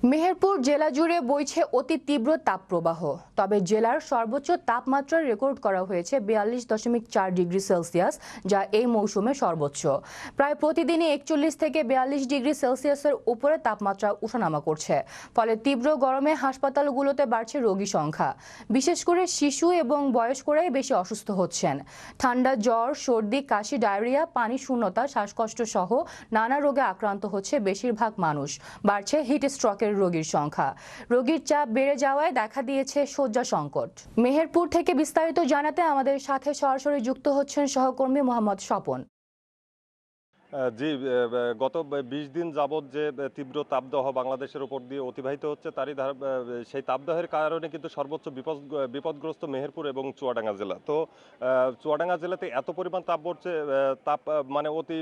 মেহেরপুর জেলা জুড়ে বইছে অতি তীব্র তাপপ্রবাহ। তবে জেলার সর্বোচ্চ তাপমাত্রা রেকর্ড করা হয়েছে 42.4 ডিগ্রি সেলসিয়াস, যা এই মৌসুমে সর্বোচ্চ। প্রায় প্রতিদিনই 41 থেকে 42 ডিগ্রি সেলসিয়াসের উপরে তাপমাত্রা ওঠানামা করছে। ফলে তীব্র গরমে হাসপাতালগুলোতে বাড়ছে রোগী সংখ্যা। বিশেষ করে শিশু এবং বয়স্করাই বেশি অসুস্থ হচ্ছেন। ঠান্ডা, জ্বর, সর্দি, কাশি, ডায়রিয়া, পানি শূন্যতা, শ্বাসকষ্ট সহ নানা রোগে আক্রান্ত হচ্ছে বেশিরভাগ মানুষ। বাড়ছে হিট স্ট্রোকের রোগীর সংখ্যা। রোগীর চাপ বেড়ে যাওয়ায় দেখা দিয়েছে শয্যা সংকট। মেহেরপুর থেকে বিস্তারিত জানাতে আমাদের সাথে সরাসরি যুক্ত হচ্ছেন সহকর্মী মোহাম্মদ স্বপন। জি, গত ২০ দিন যাবৎ যে তীব্র তাপদাহ বাংলাদেশের উপর দিয়ে অতিবাহিত হচ্ছে সেই তাপদাহের কারণে কিন্তু সর্বোচ্চ বিপদগ্রস্ত মেহেরপুর এবং চুয়াডাঙ্গা জেলা। তো চুয়াডাঙ্গা জেলাতে এত পরিমাণ তাপ পড়ছে, মানে অতি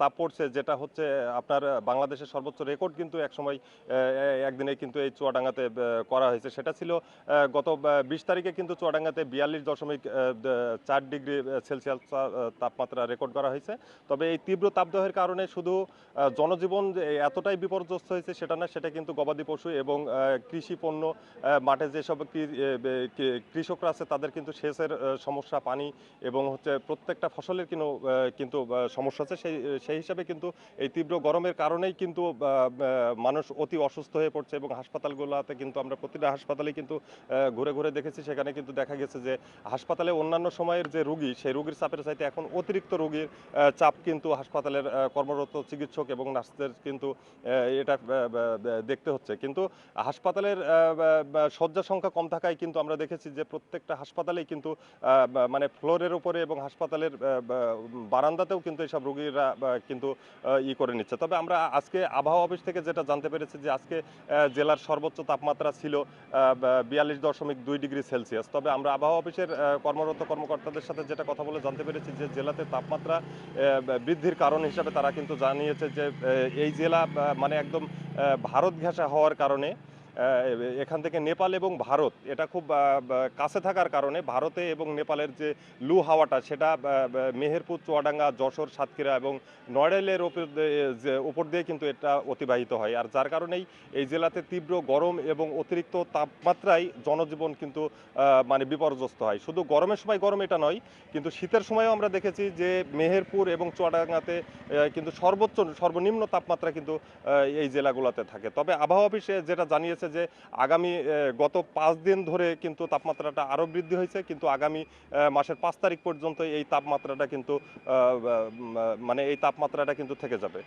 তাপ পড়ছে, যেটা হচ্ছে আপনার বাংলাদেশের সর্বোচ্চ রেকর্ড কিন্তু একসময় একদিনে কিন্তু এই চুয়াডাঙ্গাতে করা হয়েছে। সেটা ছিল গত ২০ তারিখে কিন্তু চুয়াডাঙ্গাতে ৪২.৪ ডিগ্রি সেলসিয়াস তাপমাত্রা রেকর্ড করা হয়েছে। তবে এই তীব্র তাপদাহের কারণে শুধু জনজীবন এতটাই বিপর্যস্ত হয়েছে সেটা না, সেটা কিন্তু গবাদি পশু এবং কৃষি পণ্য, মাঠে যেসব কৃষকরা আছে তাদের কিন্তু সেচের সমস্যা, পানি এবং হচ্ছে প্রত্যেকটা ফসলের কিন্তু সমস্যা আছে। সেই হিসাবে কিন্তু এই তীব্র গরমের কারণেই কিন্তু মানুষ অতি অসুস্থ হয়ে পড়ছে এবং হাসপাতালগুলোতে কিন্তু আমরা প্রতিটা হাসপাতালে কিন্তু ঘুরে ঘুরে দেখেছি। সেখানে কিন্তু দেখা গেছে যে হাসপাতালে অন্যান্য সময়ের যে রোগী, সেই রোগীর চাপের চাইতে এখন অতিরিক্ত রোগীর চাপ কিন্তু হাসপাতালের কর্মরত চিকিৎসক এবং নার্সদের কিন্তু এটা দেখতে হচ্ছে। কিন্তু হাসপাতালের শয্যা সংখ্যা কম থাকায় কিন্তু আমরা দেখেছি যে প্রত্যেকটা হাসপাতালেই কিন্তু মানে ফ্লোরের উপরে এবং হাসপাতালের বারান্দাতেও কিন্তু এসব রোগীরা কিন্তু করে নিচ্ছে। তবে আমরা আজকে আবহাওয়া অফিস থেকে যেটা জানতে পেরেছি যে আজকে জেলার সর্বোচ্চ তাপমাত্রা ছিল 42.2 ডিগ্রি সেলসিয়াস। তবে আমরা আবহাওয়া অফিসের কর্মরত কর্মকর্তাদের সাথে যেটা কথা বলে জানতে পেরেছি যে জেলাতে তাপমাত্রা বৃদ্ধির কারণ হিসাবে তারা কিন্তু জানিয়েছে যে এই জেলা মানে একদম ভারত ঘেঁষা হওয়ার কারণে এখান থেকে নেপাল এবং ভারত এটা খুব কাছে থাকার কারণে ভারতে এবং নেপালের যে লু হাওয়াটা সেটা মেহেরপুর, চুয়াডাঙ্গা, যশোর, সাতক্ষীরা এবং নড়াইলের উপর দিয়ে কিন্তু এটা অতিবাহিত হয়। আর যার কারণেই এই জেলাতে তীব্র গরম এবং অতিরিক্ত তাপমাত্রায় জনজীবন কিন্তু মানে বিপর্যস্ত হয়। শুধু গরমের সময় গরম এটা নয়, কিন্তু শীতের সময়ও আমরা দেখেছি যে মেহেরপুর এবং চুয়াডাঙ্গাতে কিন্তু সর্বনিম্ন তাপমাত্রা কিন্তু এই জেলাগুলোতে থাকে। তবে আবহাওয়া অফিসে যেটা জানিয়েছে যে আগামী গত 5 দিন ধরে কিন্তু তাপমাত্রাটা আরও বৃদ্ধি হয়েছে, কিন্তু আগামী মাসের 5 তারিখ পর্যন্ত এই তাপমাত্রাটা কিন্তু মানে এই তাপমাত্রাটা কিন্তু থেকে যাবে।